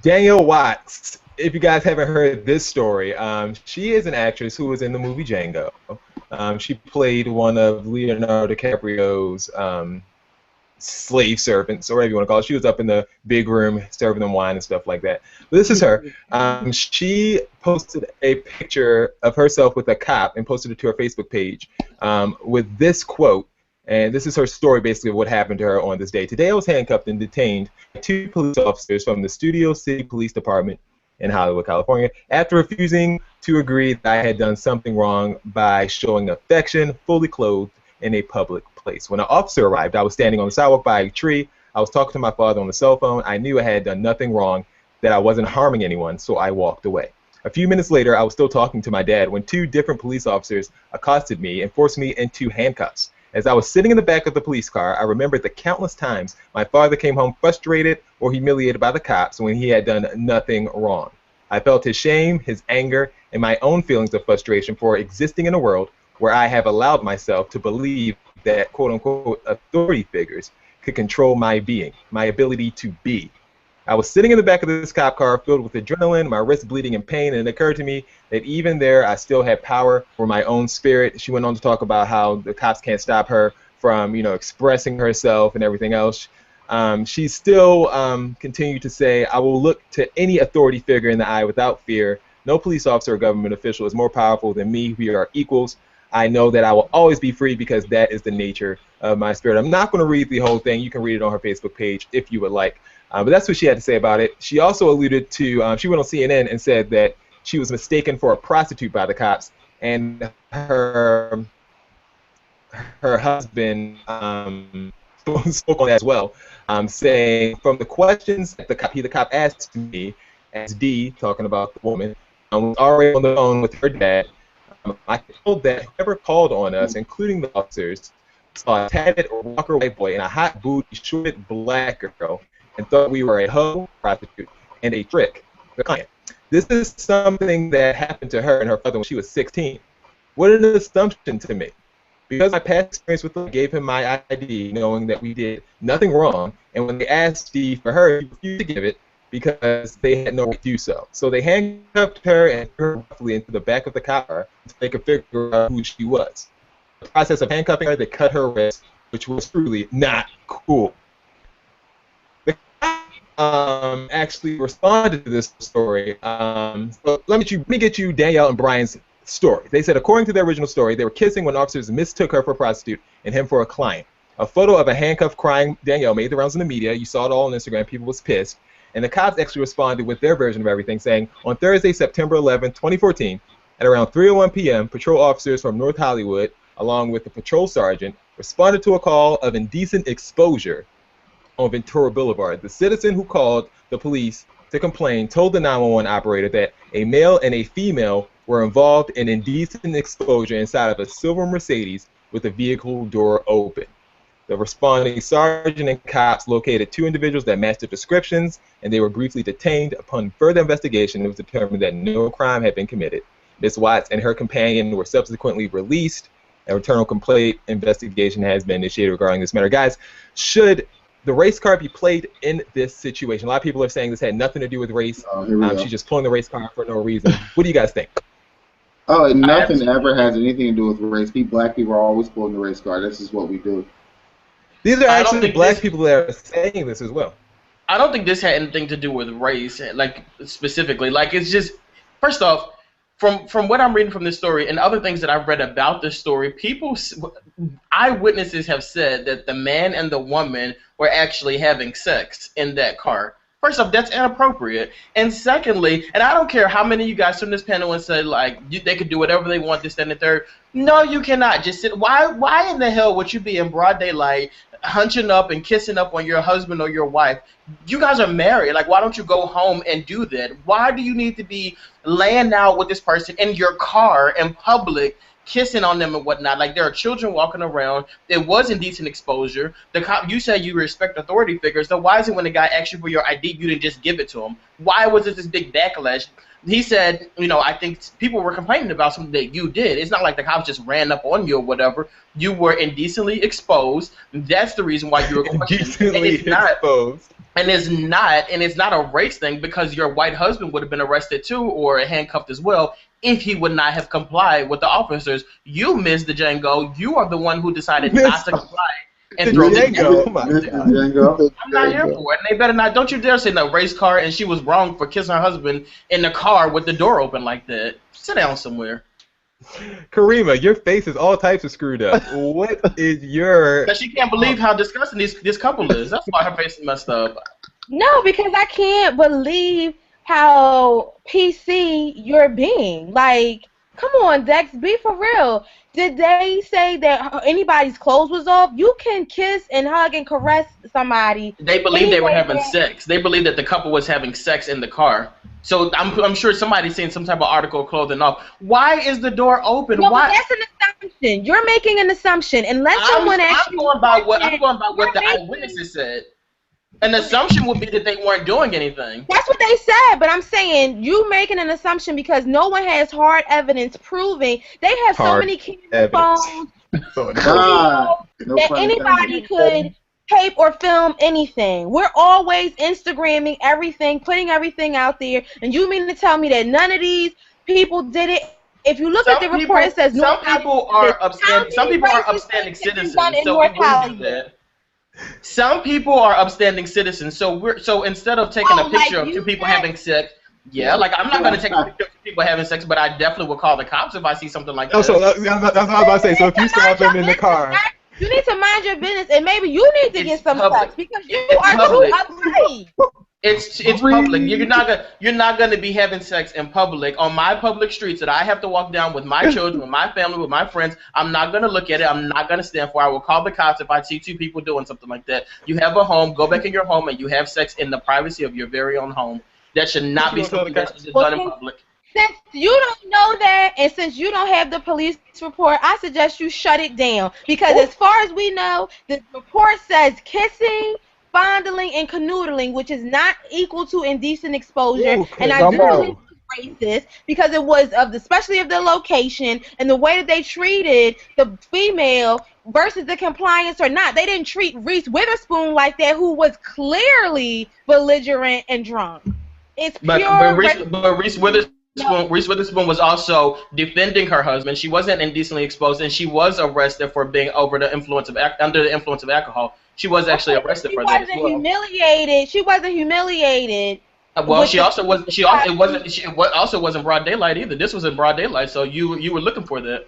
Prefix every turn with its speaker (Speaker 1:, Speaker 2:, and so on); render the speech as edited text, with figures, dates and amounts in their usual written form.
Speaker 1: Danielle Watts, if you guys haven't heard this story, she is an actress who was in the movie Django. She played one of Leonardo DiCaprio's slave servants, or whatever you want to call it. She was up in the big room serving them wine and stuff like that. But this is her. She posted a picture of herself with a cop and posted it to her Facebook page with this quote. And this is her story, basically, of what happened to her on this day. Today, I was handcuffed and detained by 2 police officers from the Studio City Police Department in Hollywood, California, after refusing to agree that I had done something wrong by showing affection, fully clothed, in a public place. When an officer arrived, I was standing on the sidewalk by a tree. I was talking to my father on the cell phone. I knew I had done nothing wrong, that I wasn't harming anyone, so I walked away. A few minutes later, I was still talking to my dad when 2 different police officers accosted me and forced me into handcuffs. As I was sitting in the back of the police car, I remembered the countless times my father came home frustrated or humiliated by the cops when he had done nothing wrong. I felt his shame, his anger, and my own feelings of frustration for existing in a world where I have allowed myself to believe that quote-unquote authority figures could control my being, my ability to be. I was sitting in the back of this cop car filled with adrenaline, my wrist bleeding in pain, and it occurred to me that even there I still had power for my own spirit. She went on to talk about how the cops can't stop her from, expressing herself and everything else. She still continued to say, I will look to any authority figure in the eye without fear. No police officer or government official is more powerful than me. We are equals. I know that I will always be free because that is the nature of my spirit. I'm not going to read the whole thing. You can read it on her Facebook page if you would like. But that's what she had to say about it. She also alluded to, she went on CNN and said that she was mistaken for a prostitute by the cops, and her husband spoke on that as well, saying from the questions that the cop asked me, as D, talking about the woman, was already on the phone with her dad. I told that whoever called on us, including the officers, saw a tatted or walker white boy and a hot booty, shorted black girl, and thought we were a hoe, prostitute, and a trick, the client. This is something that happened to her and her father when she was 16. What an assumption to me. Because my past experience with them gave him my ID, knowing that we did nothing wrong, and when they asked Steve for her, he refused to give it because they had no right to do so. So they handcuffed her and threw her roughly into the back of the car so they could figure out who she was. In the process of handcuffing her, they cut her wrist, which was truly not cool. The cop actually responded to this story. So let me get you Danielle and Brian's story. They said, according to their original story, they were kissing when officers mistook her for a prostitute and him for a client. A photo of a handcuffed crying Danielle made the rounds in the media. You saw it all on Instagram. People was pissed. And the cops actually responded with their version of everything, saying, on Thursday, September 11, 2014, at around 3:01 p.m., patrol officers from North Hollywood, along with the patrol sergeant, responded to a call of indecent exposure on Ventura Boulevard. The citizen who called the police to complain told the 911 operator that a male and a female were involved in indecent exposure inside of a silver Mercedes with the vehicle door open. The responding sergeant and cops located 2 individuals that matched the descriptions, and they were briefly detained. Upon further investigation, it was determined that no crime had been committed. Ms. Watts and her companion were subsequently released. A internal complaint investigation has been initiated regarding this matter. Guys, should the race card be played in this situation? A lot of people are saying this had nothing to do with race. She's just pulling the race card for no reason. What do you guys think?
Speaker 2: Oh, nothing ever has anything to do with race. Black people are always pulling the race card. This is what we do.
Speaker 1: These are actually black people that are saying this as well.
Speaker 3: I don't think this had anything to do with race, like specifically. Like, it's just, first off, from what I'm reading from this story and other things that I've read about this story, eyewitnesses have said that the man and the woman were actually having sex in that car. First off, that's inappropriate. And secondly, and I don't care how many of you guys from this panel and say, like, they could do whatever they want, this, that, and the third. No, you cannot. Just sit. Why in the hell would you be in broad daylight hunching up and kissing up on your husband or your wife? You guys are married. Like, why don't you go home and do that? Why do you need to be laying out with this person in your car in public, kissing on them and whatnot? Like, there are children walking around. It was indecent exposure. The cop, you said you respect authority figures. So why is it when the guy asked you for your ID, you didn't just give it to him? Why was it this big backlash? He said, I think people were complaining about something that you did. It's not like the cops just ran up on you or whatever. You were indecently exposed. That's the reason why you were questioned.
Speaker 1: Indecently exposed.
Speaker 3: And it's not a race thing, because your white husband would have been arrested too, or handcuffed as well, if he would not have complied with the officers. You, Ms. Django, you are the one who decided not to comply and throw the
Speaker 1: Django. Oh my
Speaker 2: Mr.
Speaker 1: God.
Speaker 2: Django.
Speaker 3: I'm not here for it. And they better not. Don't you dare say no race car, and she was wrong for kissing her husband in the car with the door open like that. Sit down somewhere.
Speaker 1: Karima, your face is all types of screwed up. What is your...
Speaker 3: Because she can't believe how disgusting this couple is. That's why her face is messed up.
Speaker 4: No, because I can't believe how PC you're being. Like, come on, Dex, be for real. Did they say that anybody's clothes was off? You can kiss and hug and caress somebody.
Speaker 3: They believe they were having sex. They believe that the couple was having sex in the car. So I'm sure somebody's seen some type of article of clothing off. Why is the door open?
Speaker 4: No,
Speaker 3: Why?
Speaker 4: but that's an assumption. You're making an assumption. Unless someone actually...
Speaker 3: I'm going by what the eyewitnesses said. An assumption would be that they weren't doing anything.
Speaker 4: That's what they said, but I'm saying you making an assumption because no one has hard evidence proving. They have so many camera phones that anybody could tape or film anything. We're always Instagramming everything, putting everything out there, and you mean to tell me that none of these people did it? If you look at the report, it says
Speaker 3: some people are upstanding citizens. So we do that. Some people are upstanding citizens, so instead of taking a picture of two people having sex, like I'm not going to take a picture of two people having sex, but I definitely will call the cops if I see something like that.
Speaker 1: So that's what I was about to say. So if you saw them in the car,
Speaker 4: you need to mind your business, and maybe you need to get some sex because you are too uptight.
Speaker 3: It's public. You're not gonna be having sex in public on my public streets that I have to walk down with my children, with my family, with my friends. I'm not gonna look at it. I'm not gonna stand for it. I will call the cops if I see two people doing something like that. You have a home. Go back in your home and you have sex in the privacy of your very own home. That should not be something that's done in public.
Speaker 4: Since you don't know that, and since you don't have the police report, I suggest you shut it down. Because as far as we know, the report says kissing, fondling, and canoodling, which is not equal to indecent exposure.
Speaker 1: Ooh,
Speaker 4: and I do believe it's racist because it was especially of the location and the way that they treated the female versus the compliance or not. They didn't treat Reese Witherspoon like that, who was clearly belligerent and drunk. It's pure.
Speaker 3: But Reese Witherspoon was also defending her husband. She wasn't indecently exposed, and she was arrested for being under the influence of alcohol. She was actually arrested for that as well.
Speaker 4: She wasn't humiliated.
Speaker 3: Well, she also wasn't broad daylight either. This was in broad daylight, so you were looking for that.